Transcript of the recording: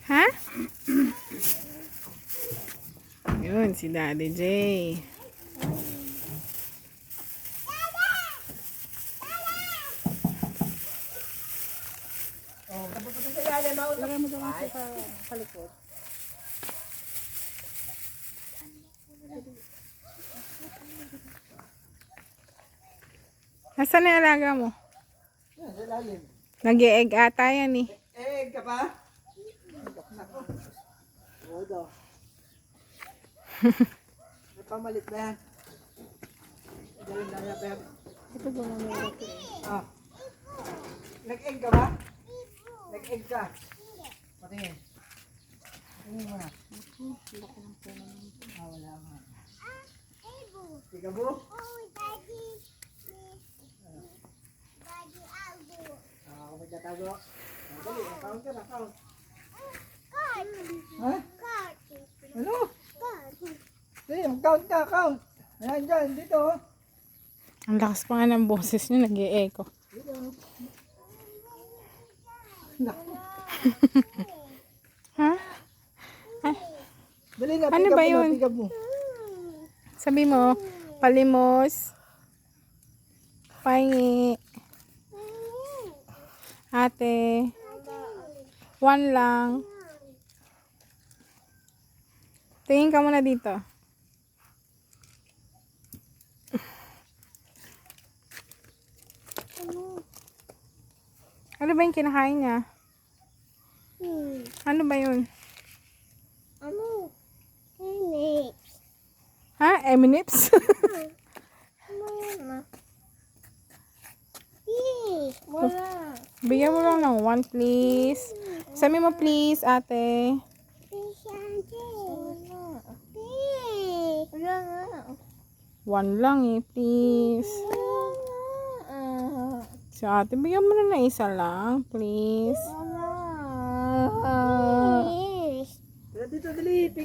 Ha? Yun, si Daddy J. Lagay mo doon sa kalikot. Nasaan na yung alaga mo? Yan, sa ilalim. Nag-e-egg ata yan eh. Eh, ka pa? Nako. Oo daw. May pamalit na yan. Galing lang yan, Pep. Ito ba na meron ko eh. Ah. Nag-egg ka ba? Nag-egg ka? Patingin. Patingin mo na. Ah, wala nga. Ikabu? Ah, ako magtatago. Ah, dali, count ka na, count. Ha? Ano? Dali, mag-count ka, count. Ayan dyan, dito. Ang lakas pa nga ng boses niya, nag-e-echo. Dito. Naku. Ha? Dali na, Ano pick up ba mo na, yun? pick up mo. Sabi mo, palimos, pahingi, ate, 1 lang. Tingin ka muna dito. Ano ba yung kinakain niya? Ano ba yun? Ano? Ini. Ha? M&M's? Ano yan na? Wala. Bigyan mo lang ng 1 please. Sabi mo please, ate. Wala nga. 1 lang eh, please. Si ate, bigyan mo na ng 1 lang, please. Wala. Dito, dali, pick